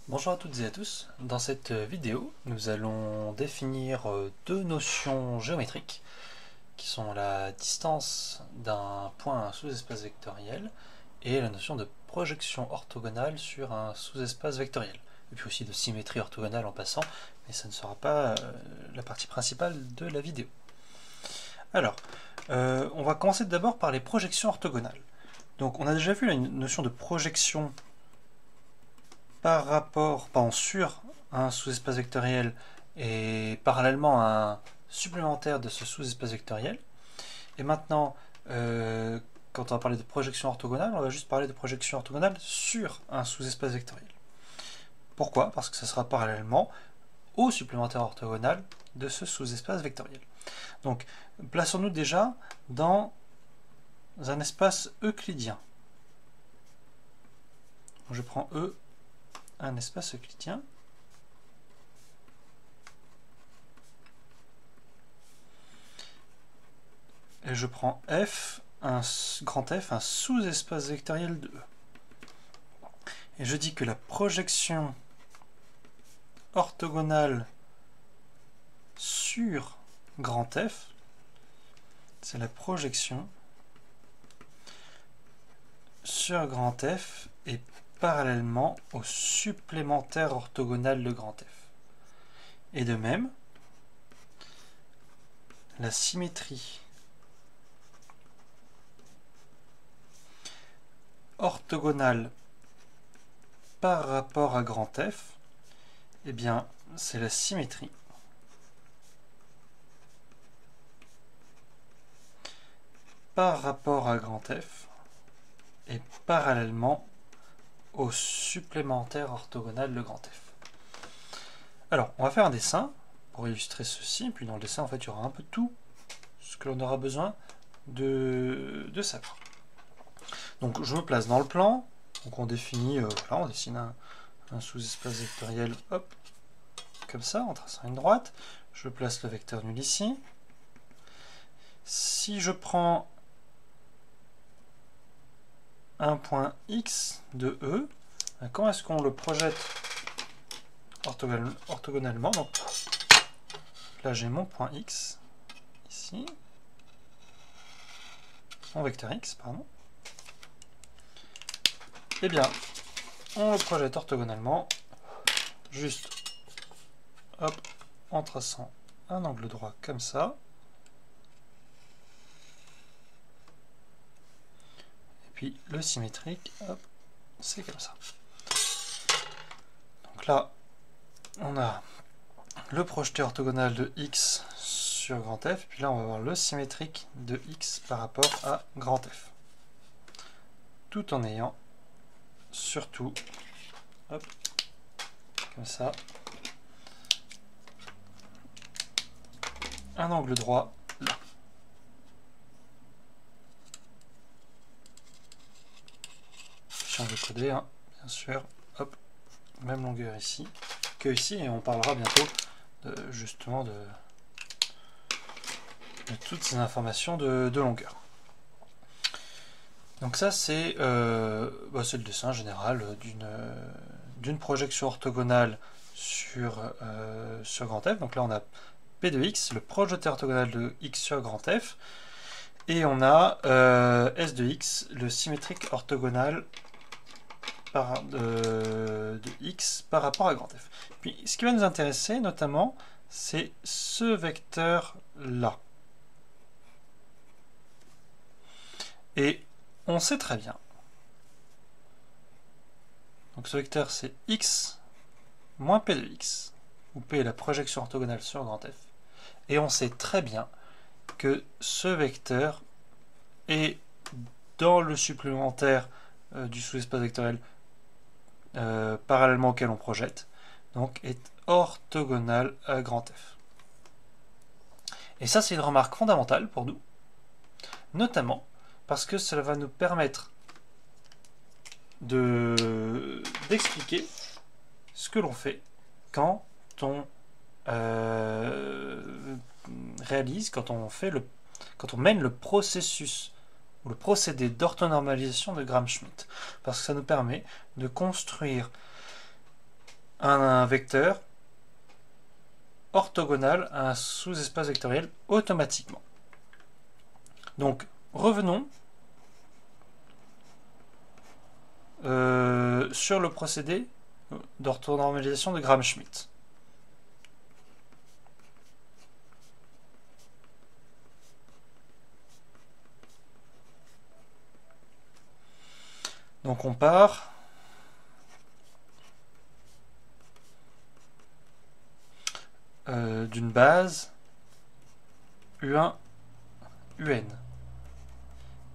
Bonjour à toutes et à tous. Dans cette vidéo, nous allons définir deux notions géométriques qui sont la distance d'un point à un sous-espace vectoriel et la notion de projection orthogonale sur un sous-espace vectoriel. Et puis aussi de symétrie orthogonale en passant, mais ça ne sera pas la partie principale de la vidéo. Alors, on va commencer d'abord par les projections orthogonales. Donc on a déjà vu la notion de projection par rapport, sur un sous-espace vectoriel et parallèlement à un supplémentaire de ce sous-espace vectoriel. Et maintenant, quand on va parler de projection orthogonale, on va juste parler de projection orthogonale sur un sous-espace vectoriel. Pourquoi? Parce que ça sera parallèlement au supplémentaire orthogonal de ce sous-espace vectoriel. Donc, plaçons-nous déjà dans un espace euclidien. Je prends E, un espace euclidien. Et je prends F, un grand F, un sous-espace vectoriel de E. Et je dis que la projection orthogonale sur grand F, c'est la projection sur grand F et parallèlement au supplémentaire orthogonal de grand F. Et de même, la symétrie orthogonale par rapport à grand F, eh bien, c'est la symétrie par rapport à grand F et parallèlement au supplémentaire orthogonal de grand F. Alors, on va faire un dessin pour illustrer ceci, puis dans le dessin, en fait, il y aura un peu tout ce que l'on aura besoin de savoir. Donc, je me place dans le plan, donc on définit, voilà, on dessine un sous-espace vectoriel, hop, comme ça, en traçant une droite. Je place le vecteur nul ici. Si je prends un point X de E, comment est-ce qu'on le projette orthogonalement? Donc, là, j'ai mon point X, ici, mon vecteur X, pardon. Eh bien, on le projette orthogonalement, juste, hop, en traçant un angle droit comme ça. Et puis, le symétrique, hop, c'est comme ça. Donc là, on a le projeté orthogonal de X sur grand F, puis là on va avoir le symétrique de X par rapport à grand F. Tout en ayant surtout, hop, comme ça, un angle droit là. Si on veut coder, hein, bien sûr, hop, même longueur ici que ici, et on parlera bientôt justement de toutes ces informations de longueur. Donc ça c'est le dessin général d'une projection orthogonale sur grand F. Donc là on a P de X, le projeté orthogonal de X sur grand F, et on a S de X, le symétrique orthogonal de X par rapport à grand F. Puis ce qui va nous intéresser notamment, c'est ce vecteur là. Et on sait très bien, donc ce vecteur c'est X moins P de X, où P est la projection orthogonale sur grand F, et on sait très bien que ce vecteur est dans le supplémentaire du sous-espace vectoriel parallèlement auquel on projette, donc est orthogonal à grand F. Et ça c'est une remarque fondamentale pour nous, notamment parce que cela va nous permettre d'expliquer ce que l'on fait quand on réalise, quand on mène le processus ou le procédé d'orthonormalisation de Gram-Schmidt, parce que ça nous permet de construire un vecteur orthogonal à un sous-espace vectoriel automatiquement. Donc, revenons sur le procédé d'orthonormalisation de Gram-Schmidt. Donc on part d'une base U1, UN.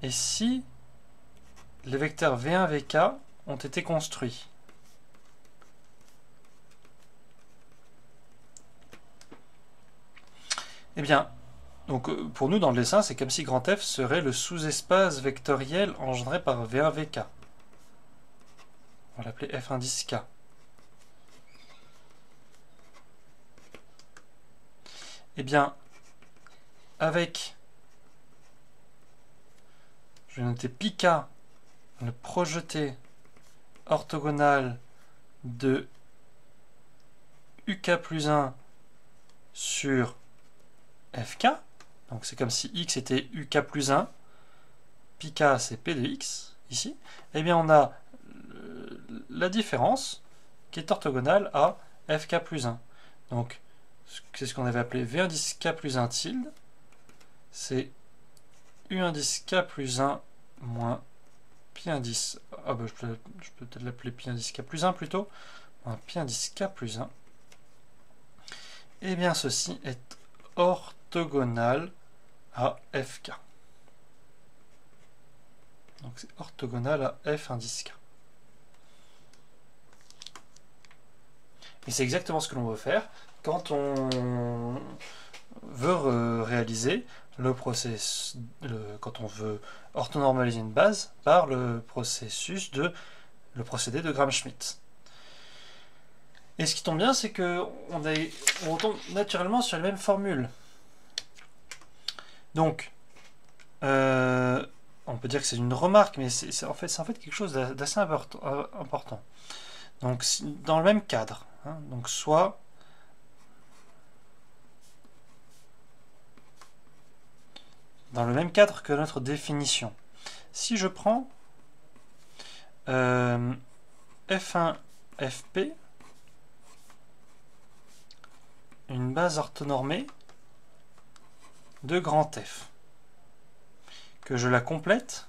Et si les vecteurs V1, Vk ont été construits, eh bien, donc pour nous dans le dessin, c'est comme si grand F serait le sous-espace vectoriel engendré par V1, Vk. On va l'appeler F indice K. Eh bien, avec, je vais noter πk, le projeté orthogonal de UK plus 1 sur FK, donc c'est comme si X était UK plus 1, πk c'est P de X, ici, eh bien on a la différence qui est orthogonale à FK plus 1. Donc, c'est ce qu'on avait appelé V indice K plus 1 tilde, c'est U indice K plus 1 moins pi indice, je peux peut-être l'appeler pi indice K plus 1 plutôt, moins pi indice K plus 1. Et bien ceci est orthogonal à FK. Donc c'est orthogonal à F indice K. Et c'est exactement ce que l'on veut faire quand on veut réaliser le processus, quand on veut orthonormaliser une base par le procédé de Gram-Schmidt. Et ce qui tombe bien, c'est que on tombe naturellement sur les mêmes formules. Donc, on peut dire que c'est une remarque, mais c'est en fait quelque chose d'assez important. Donc, dans le même cadre, hein, donc soit dans le même cadre que notre définition. Si je prends F1 Fp, une base orthonormée de grand F, que je la complète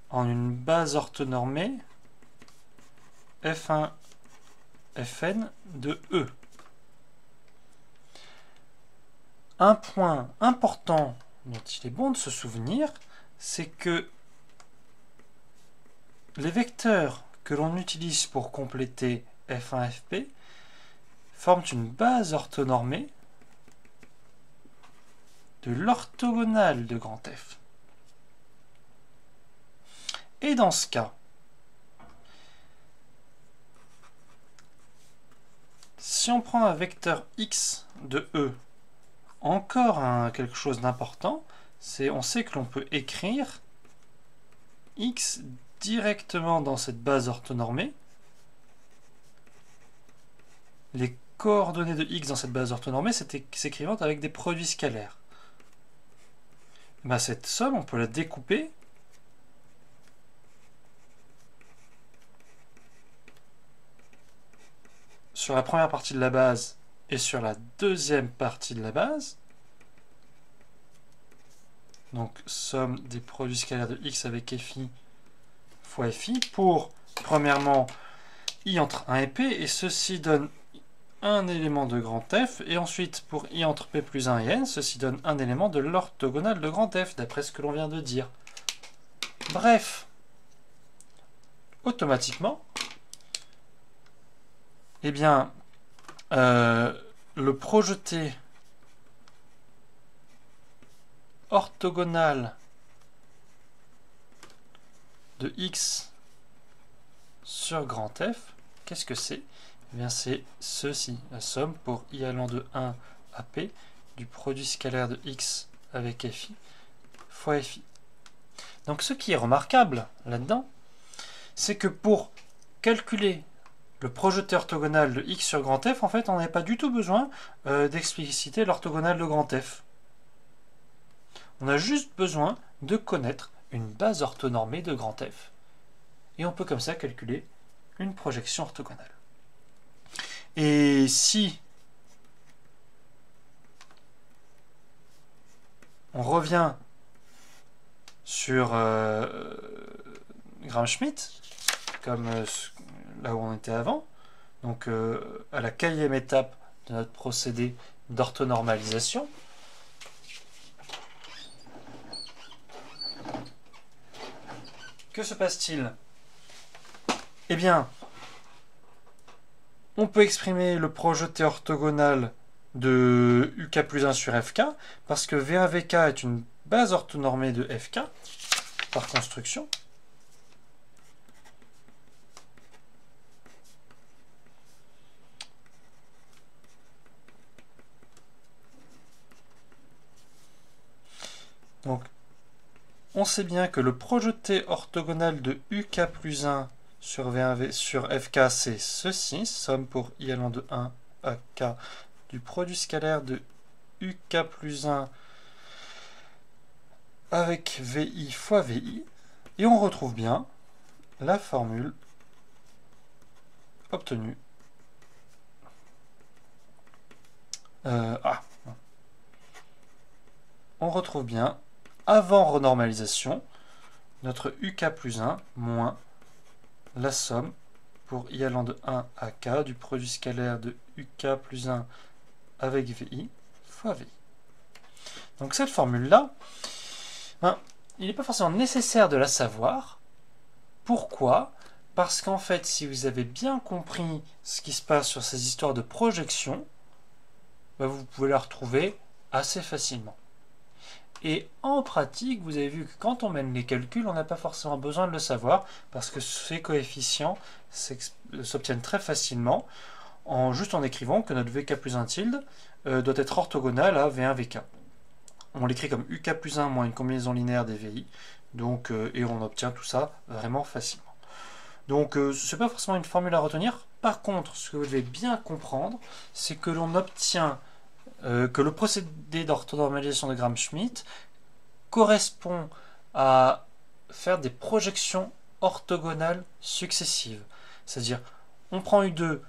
en une base orthonormée F1 Fn de E. Un point important dont il est bon de se souvenir, c'est que les vecteurs que l'on utilise pour compléter F1 Fp forment une base orthonormée de l'orthogonale de grand F. Et dans ce cas, si on prend un vecteur x de E, encore quelque chose d'important, c'est on sait que l'on peut écrire x directement dans cette base orthonormée. Les coordonnées de x dans cette base orthonormée s'écrivant avec des produits scalaires. Cette somme, on peut la découper sur la première partie de la base et sur la deuxième partie de la base. Donc somme des produits scalaires de x avec fi fois fi pour, premièrement, i entre 1 et p, et ceci donne un élément de grand F, et ensuite pour i entre p plus 1 et n, ceci donne un élément de l'orthogonale de grand F, d'après ce que l'on vient de dire. Bref, automatiquement, eh bien, le projeté orthogonal de x sur grand F, qu'est-ce que c'est? Eh bien, c'est ceci, la somme pour i allant de 1 à p du produit scalaire de x avec fi fois fi. Donc ce qui est remarquable là-dedans, c'est que pour calculer le projeté orthogonal de x sur grand F, en fait, on n'a pas du tout besoin d'expliciter l'orthogonale de grand F. On a juste besoin de connaître une base orthonormée de grand F. Et on peut comme ça calculer une projection orthogonale. Et si on revient sur Gram-Schmidt, comme là où on était avant, donc à la 4e étape de notre procédé d'orthonormalisation, que se passe-t-il? Eh bien, on peut exprimer le projeté orthogonal de UK plus 1 sur FK, parce que V1VK est une base orthonormée de FK, par construction. Donc, on sait bien que le projeté orthogonal de UK plus 1 sur V1V sur FK, c'est ceci, somme pour I allant de 1 à K du produit scalaire de UK plus 1 avec VI fois VI, et on retrouve bien la formule obtenue. On retrouve bien, avant renormalisation, notre UK plus 1 moins la somme pour I allant de 1 à K du produit scalaire de UK plus 1 avec VI fois VI. Donc cette formule-là, il n'est pas forcément nécessaire de la savoir. Pourquoi? Parce qu'en fait, si vous avez bien compris ce qui se passe sur ces histoires de projection, vous pouvez la retrouver assez facilement. Et en pratique, vous avez vu que quand on mène les calculs, on n'a pas forcément besoin de le savoir, parce que ces coefficients s'obtiennent très facilement, juste en écrivant que notre VK plus 1 tilde doit être orthogonal à V1VK. On l'écrit comme UK plus 1 moins une combinaison linéaire des VI, donc, et on obtient tout ça vraiment facilement. Donc ce n'est pas forcément une formule à retenir. Par contre, ce que vous devez bien comprendre, c'est que l'on obtient que le procédé d'orthonormalisation de Gram-Schmidt correspond à faire des projections orthogonales successives. C'est-à-dire, on prend U2,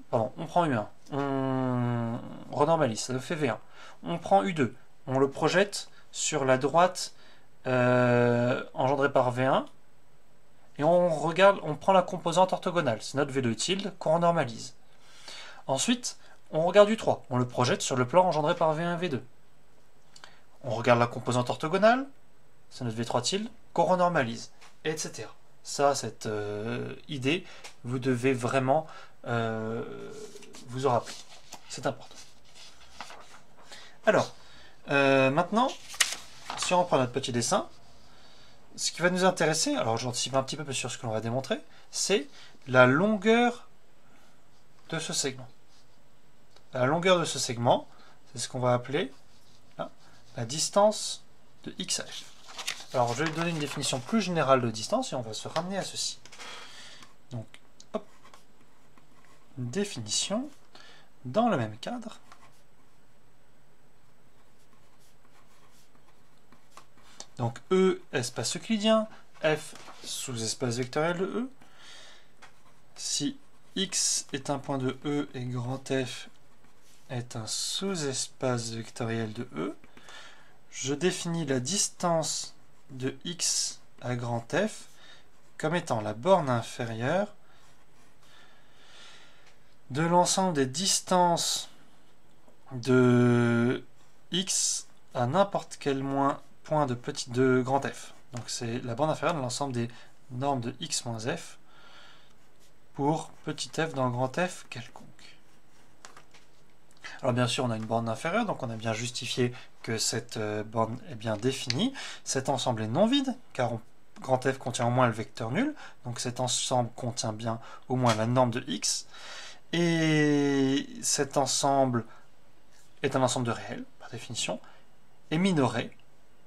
pardon, on prend U1, on renormalise, ça nous fait V1. On prend U2, on le projette sur la droite engendrée par V1, et on prend la composante orthogonale, c'est notre V2 tilde qu'on renormalise. Ensuite, on regarde U3, on le projette sur le plan engendré par V1 et V2. On regarde la composante orthogonale, c'est notre V3 tilde, qu'on renormalise, etc. Ça, cette idée, vous devez vraiment vous en rappeler. C'est important. Alors, maintenant, si on reprend notre petit dessin, ce qui va nous intéresser, alors j'anticipe un petit peu sur ce que l'on va démontrer, c'est la longueur de ce segment. La longueur de ce segment, c'est ce qu'on va appeler la distance de x à f. Alors je vais donner une définition plus générale de distance et on va se ramener à ceci. Donc, hop, une définition dans le même cadre. Donc E, espace euclidien, F, sous-espace vectoriel de E. Si X est un point de E et grand F est un sous-espace vectoriel de E, je définis la distance de X à grand F comme étant la borne inférieure de l'ensemble des distances de X à n'importe quel point de grand F. Donc c'est la borne inférieure de l'ensemble des normes de X moins F pour petit f dans grand F quelconque. Alors bien sûr on a une borne inférieure, donc on a bien justifié que cette borne est bien définie. Cet ensemble est non vide, car grand F contient au moins le vecteur nul, donc cet ensemble contient bien au moins la norme de X. Et cet ensemble est un ensemble de réels, par définition, et minoré.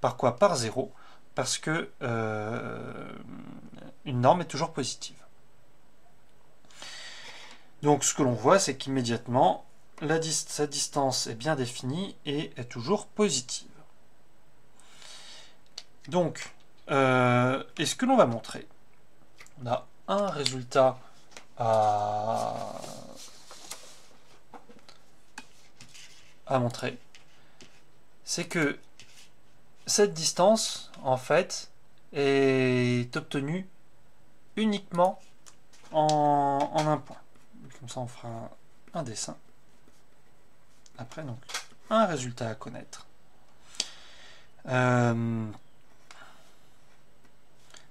Par quoi? Par 0, parce que une norme est toujours positive. Donc ce que l'on voit, c'est qu'immédiatement, cette distance est bien définie et est toujours positive. Donc, et ce que l'on va montrer, on a un résultat à montrer, c'est que cette distance, en fait, est obtenue uniquement en un point. Comme ça, on fera un dessin. Après, donc, un résultat à connaître.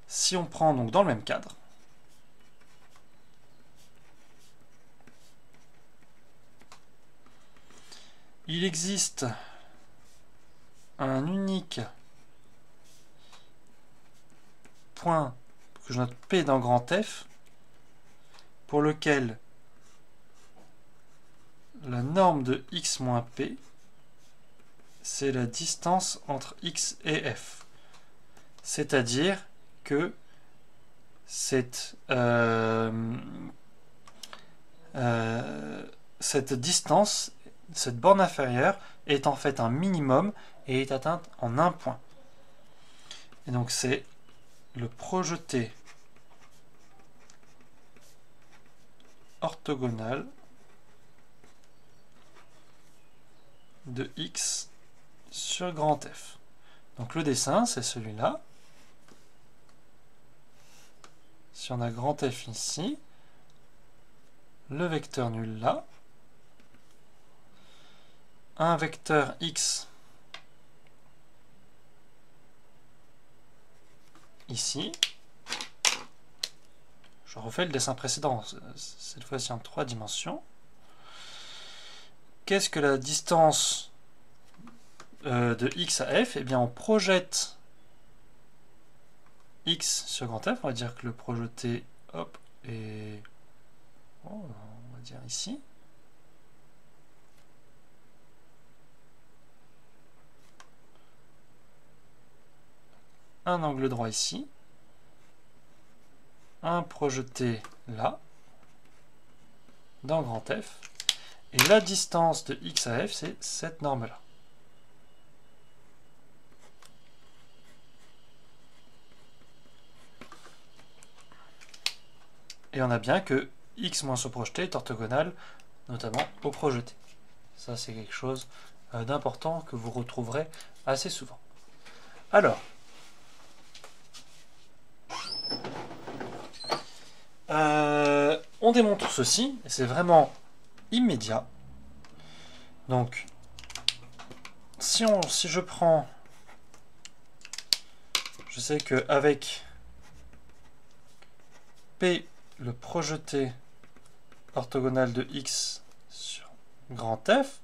Si on prend donc dans le même cadre, il existe un unique point que je note P dans grand F, pour lequel la norme de x moins P, c'est la distance entre x et f. C'est-à-dire que cette distance, cette borne inférieure, est en fait un minimum et est atteinte en un point. Et donc c'est le projeté orthogonal de x sur grand F. Donc le dessin, c'est celui-là. Si on a grand F ici, le vecteur nul là, un vecteur x ici. Je refais le dessin précédent, cette fois-ci en 3 dimensions. Qu'est-ce que la distance de x à f? Eh bien, on projette x sur grand F. On va dire que le projeté, hop, est, on va dire ici. Un angle droit ici. Un projeté là, dans grand F. Et la distance de x à f, c'est cette norme-là. Et on a bien que x moins son projeté est orthogonal, notamment au projeté. Ça, c'est quelque chose d'important que vous retrouverez assez souvent. Alors, on démontre ceci, et c'est vraiment immédiat. Donc, si je prends, je sais qu'avec P, le projeté orthogonal de x sur grand F,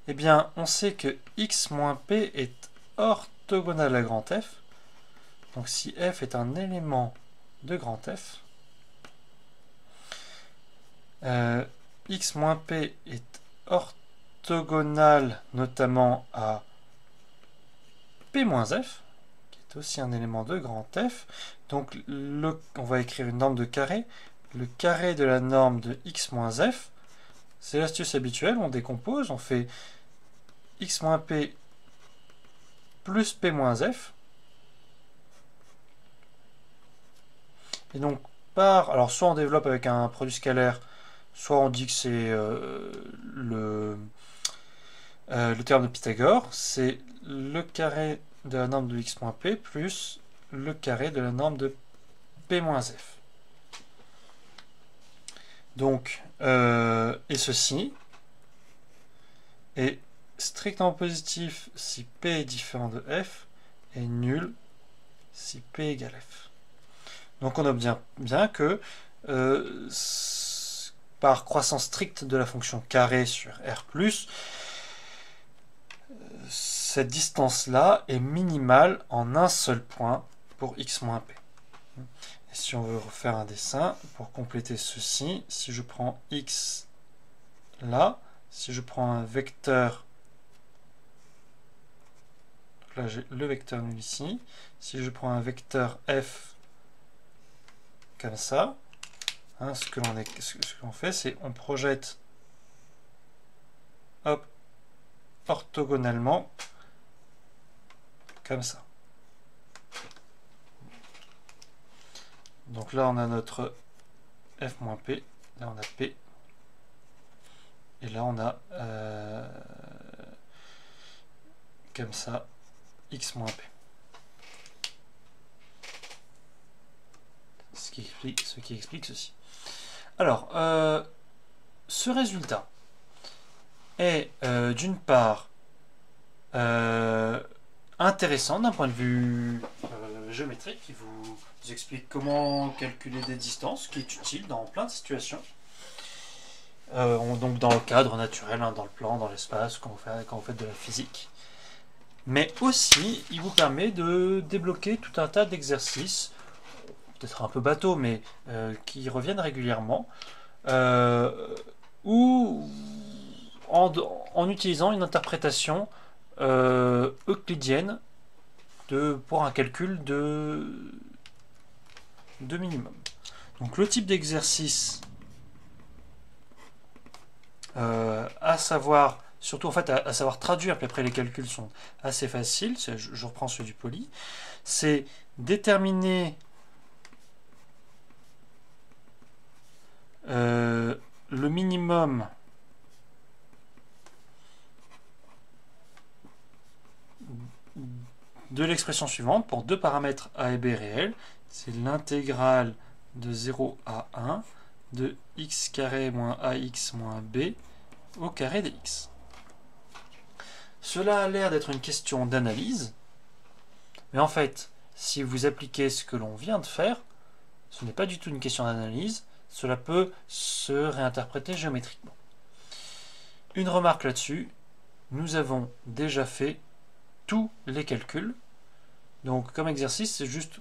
eh bien, on sait que x moins P est orthogonal à grand F. Donc, si f est un élément de grand F, x moins P est orthogonal notamment à P moins F, qui est aussi un élément de grand F. Donc, on va écrire une norme de carré. Le carré de la norme de x moins F, c'est l'astuce habituelle, on décompose, on fait x moins P plus P moins F. Et donc, alors soit on développe avec un produit scalaire, soit on dit que c'est le théorème de Pythagore, c'est le carré de la norme de x moins P plus le carré de la norme de P moins F. Donc, et ceci est strictement positif si P est différent de F et nul si P égale F. Donc on obtient bien que par croissance stricte de la fonction carré sur R+, cette distance-là est minimale en un seul point pour x moins P. Et si on veut refaire un dessin, pour compléter ceci, si je prends x là, si je prends un vecteur, là j'ai le vecteur nul ici, si je prends un vecteur f comme ça, Hein, ce que l'on fait, c'est on projette hop, orthogonalement comme ça. Donc là on a notre f-p, là on a p, et là on a comme ça x-p. Ce qui explique ceci. Alors, ce résultat est d'une part intéressant d'un point de vue géométrique, qui vous explique comment calculer des distances, qui est utile dans plein de situations. Donc dans le cadre naturel, hein, dans le plan, dans l'espace, quand vous faites de la physique. Mais aussi, il vous permet de débloquer tout un tas d'exercices, peut-être un peu bateau, mais qui reviennent régulièrement, ou en utilisant une interprétation euclidienne pour un calcul de minimum. Donc le type d'exercice à savoir, surtout en fait à savoir traduire, puis après les calculs sont assez faciles, je reprends ceux du poly, c'est déterminer le minimum de l'expression suivante pour deux paramètres a et b réels. C'est l'intégrale de 0 à 1 de x carré moins ax moins b au carré dx. Cela a l'air d'être une question d'analyse, mais en fait, si vous appliquez ce que l'on vient de faire, ce n'est pas du tout une question d'analyse, cela peut se réinterpréter géométriquement. Une remarque là-dessus, nous avons déjà fait tous les calculs. Donc comme exercice, c'est juste,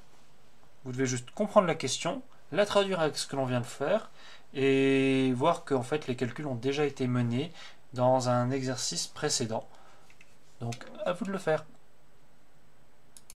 vous devez juste comprendre la question, la traduire avec ce que l'on vient de faire, et voir que en fait, les calculs ont déjà été menés dans un exercice précédent. Donc à vous de le faire.